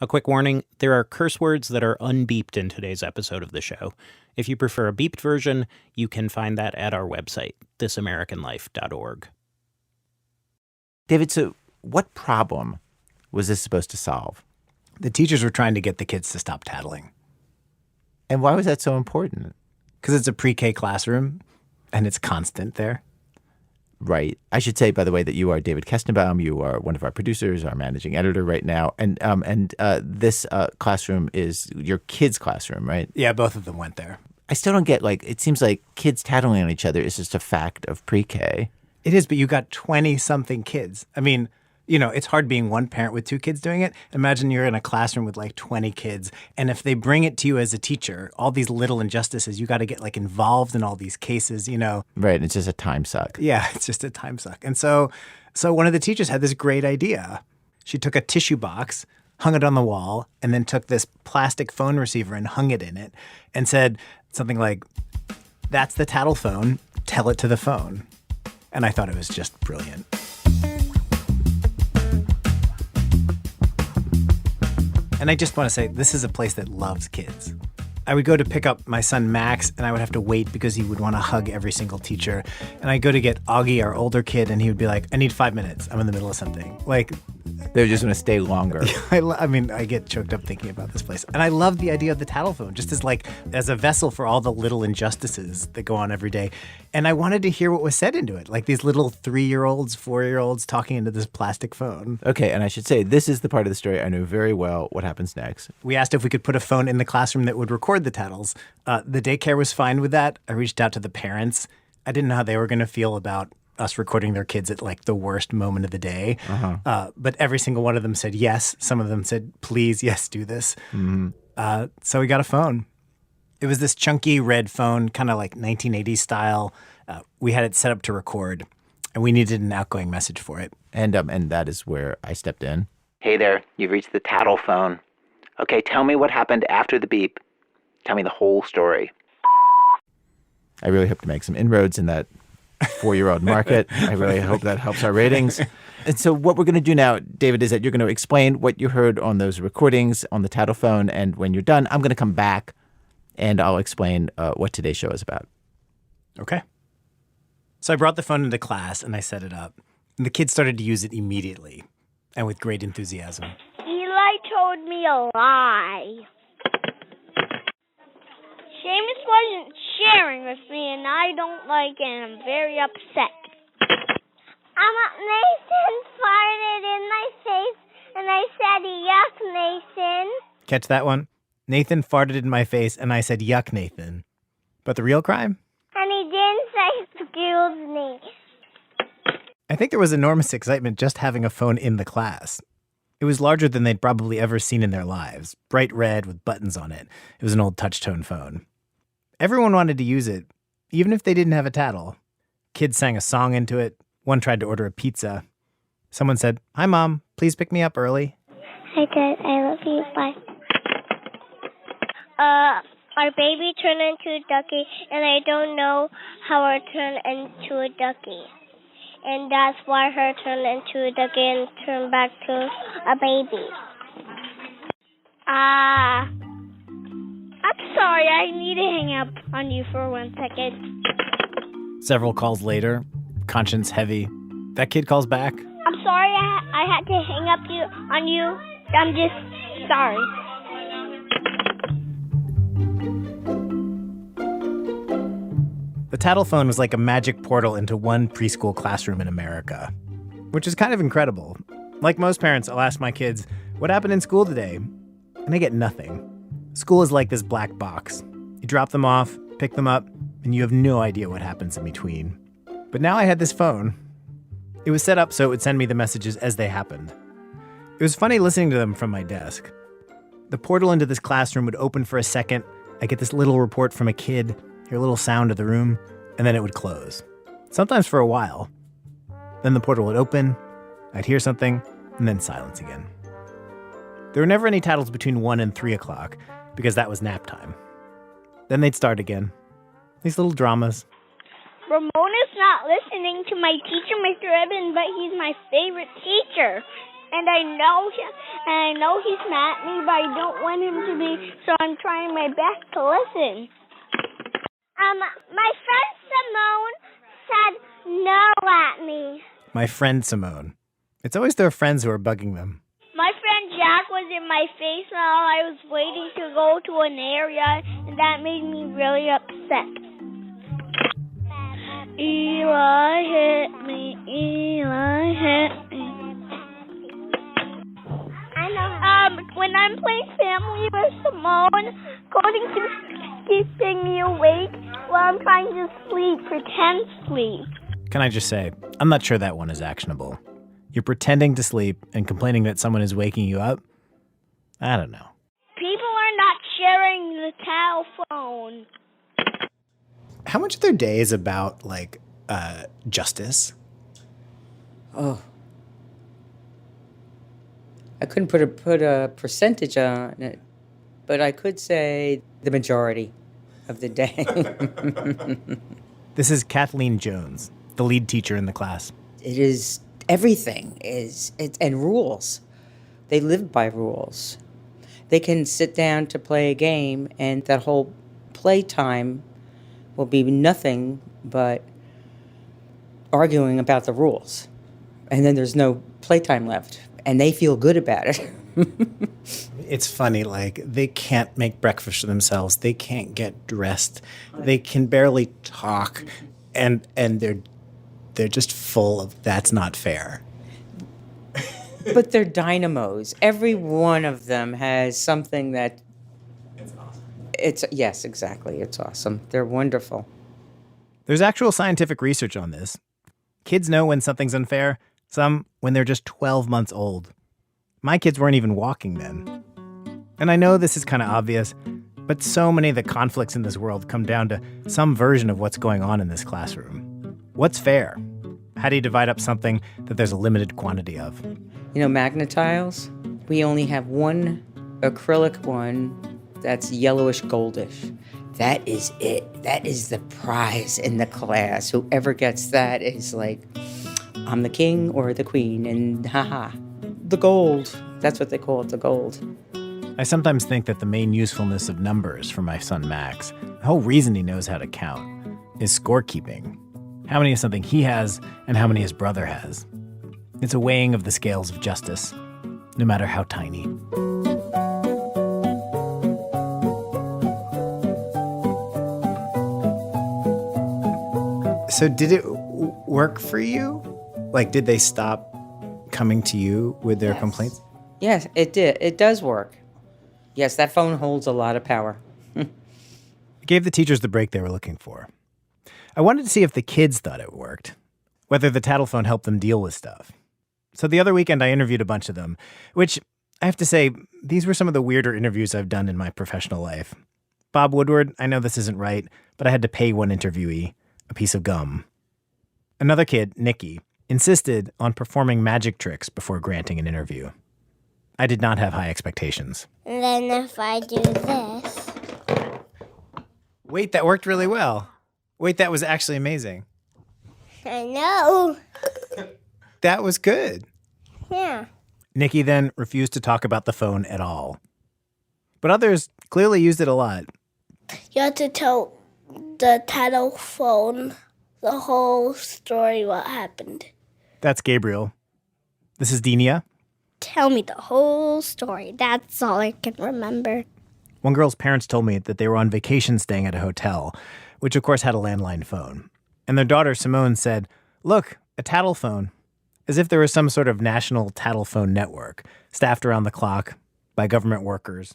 A quick warning, there are curse words that are unbeeped in today's episode of the show. If you prefer a beeped version, you can find that at our website, thisamericanlife.org. David, so what problem was this supposed to solve? The teachers were trying to get the kids to stop tattling. And why was that so important? Because it's a pre-K classroom, and it's constant there. Right. I should say, by the way, that you are David Kestenbaum. You are one of our producers, our managing editor right now. And this classroom is your kids' classroom, right? Yeah, both of them went there. I still don't get, it seems like kids tattling on each other is just a fact of pre-K. It is, but you got 20-something kids. I mean, it's hard being one parent with 2 kids doing it. Imagine you're in a classroom with 20 kids, and if they bring it to you as a teacher, all these little injustices, you got to get involved in all these cases, Right, it's just a time suck. Yeah, it's just a time suck. And so one of the teachers had this great idea. She took a tissue box, hung it on the wall, and then took this plastic phone receiver and hung it in it and said something like, "That's the Tattle phone, tell it to the phone." And I thought it was just brilliant. And I just want to say, this is a place that loves kids. I would go to pick up my son Max, and I would have to wait because he would want to hug every single teacher. And I'd go to get Augie, our older kid, and he would be like, "I need 5 minutes. I'm in the middle of something." They just want to stay longer. I get choked up thinking about this place. And I love the idea of the Tattle phone, just as a vessel for all the little injustices that go on every day. And I wanted to hear what was said into it, like these little 3-year-olds, 4-year-olds talking into this plastic phone. Okay, and I should say, this is the part of the story I know very well. What happens next? We asked if we could put a phone in the classroom that would record the tattles. The daycare was fine with that. I reached out to the parents. I didn't know how they were going to feel about us recording their kids at the worst moment of the day. But every single one of them said yes. Some of them said, "Please, yes, do this." Mm-hmm. So we got a phone. It was this chunky red phone, kind of like 1980s style. We had it set up to record, and we needed an outgoing message for it. And that is where I stepped in. Hey there, you've reached the Tattle phone. Okay, tell me what happened after the beep. Tell me the whole story. I really hope to make some inroads in that 4-year-old market. I really hope that helps our ratings. And so what we're going to do now, David, is that you're going to explain what you heard on those recordings on the Tattle phone. And when you're done, I'm going to come back and I'll explain what today's show is about. Okay. So I brought the phone into class and I set it up. And the kids started to use it immediately and with great enthusiasm. Eli told me a lie. Seamus wasn't sharing with me, and I don't like it, and I'm very upset. Nathan farted in my face, and I said, "Yuck, Nathan." Catch that one? Nathan farted in my face, and I said, "Yuck, Nathan." But the real crime? And he didn't say, "Excuse me." I think there was enormous excitement just having a phone in the class. It was larger than they'd probably ever seen in their lives. Bright red with buttons on it. It was an old touch-tone phone. Everyone wanted to use it, even if they didn't have a tattle. Kids sang a song into it. One tried to order a pizza. Someone said, "Hi, Mom. Please pick me up early." Hi, Dad. I love you. Bye. Our baby turned into a ducky, and I don't know how I turned into a ducky. And that's why her turned into a ducky and turned back to a baby. I'm sorry, I need to hang up on you for 1 second. Several calls later, conscience heavy, that kid calls back. I'm sorry I had to hang up on you. I'm just sorry. The Tattle phone was like a magic portal into one preschool classroom in America, which is kind of incredible. Like most parents, I'll ask my kids, "What happened in school today?" And I get nothing. School is like this black box. You drop them off, pick them up, and you have no idea what happens in between. But now I had this phone. It was set up so it would send me the messages as they happened. It was funny listening to them from my desk. The portal into this classroom would open for a second. I get this little report from a kid, hear a little sound of the room, and then it would close. Sometimes for a while. Then the portal would open, I'd hear something, and then silence again. There were never any tattles between 1 and 3 o'clock, because that was nap time. Then they'd start again. These little dramas. Ramona's not listening to my teacher, Mr. Eben, but he's my favorite teacher. And I know he's mad at me, but I don't want him to be, so I'm trying my best to listen. My friend Simone said no at me. My friend Simone. It's always their friends who are bugging them. My friend Jack was in my face while I was waiting to go to an area, and that made me really upset. Eli hit me, Eli hit me. I know. When I'm playing family with Simone, Cody keeps keeping me awake while I'm trying to sleep, pretend sleep. Can I just say, I'm not sure that one is actionable. You're pretending to sleep and complaining that someone is waking you up? I don't know. People are not sharing the telephone. How much of their day is about, justice? Oh. I couldn't put a percentage on it, but I could say the majority of the day. This is Kathleen Jones, the lead teacher in the class. It is everything and rules. They live by rules. They can sit down to play a game, and that whole playtime will be nothing but arguing about the rules. And then there's no playtime left, and they feel good about it. It's funny, they can't make breakfast for themselves. They can't get dressed. They can barely talk, and they're just full of that's not fair. But they're dynamos. Every one of them has something that... It's awesome. Yes, exactly. It's awesome. They're wonderful. There's actual scientific research on this. Kids know when something's unfair, some when they're just 12 months old. My kids weren't even walking then. And I know this is kind of obvious, but so many of the conflicts in this world come down to some version of what's going on in this classroom. What's fair? How do you divide up something that there's a limited quantity of? Magnetiles, we only have one acrylic one that's yellowish goldish. That is it. That is the prize in the class. Whoever gets that is like, I'm the king or the queen, and haha. The gold. That's what they call it, the gold. I sometimes think that the main usefulness of numbers for my son Max, the whole reason he knows how to count, is scorekeeping. How many is something he has and how many his brother has. It's a weighing of the scales of justice, no matter how tiny. So did it work for you? Did they stop coming to you with their complaints? Yes, it did. It does work. Yes, that phone holds a lot of power. It gave the teachers the break they were looking for. I wanted to see if the kids thought it worked, whether the Tattle phone helped them deal with stuff. So the other weekend, I interviewed a bunch of them, which I have to say, these were some of the weirder interviews I've done in my professional life. Bob Woodward, I know this isn't right, but I had to pay one interviewee a piece of gum. Another kid, Nikki, insisted on performing magic tricks before granting an interview. I did not have high expectations. And then if I do this... Wait, that worked really well. Wait, that was actually amazing. I know. That was good. Yeah. Nikki then refused to talk about the phone at all. But others clearly used it a lot. You have to tell the Tattle phone the whole story, what happened. That's Gabriel. This is Denia. Tell me the whole story. That's all I can remember. One girl's parents told me that they were on vacation staying at a hotel, which of course had a landline phone. And their daughter, Simone, said, "Look, a Tattle phone." As if there was some sort of national Tattle phone network, staffed around the clock by government workers.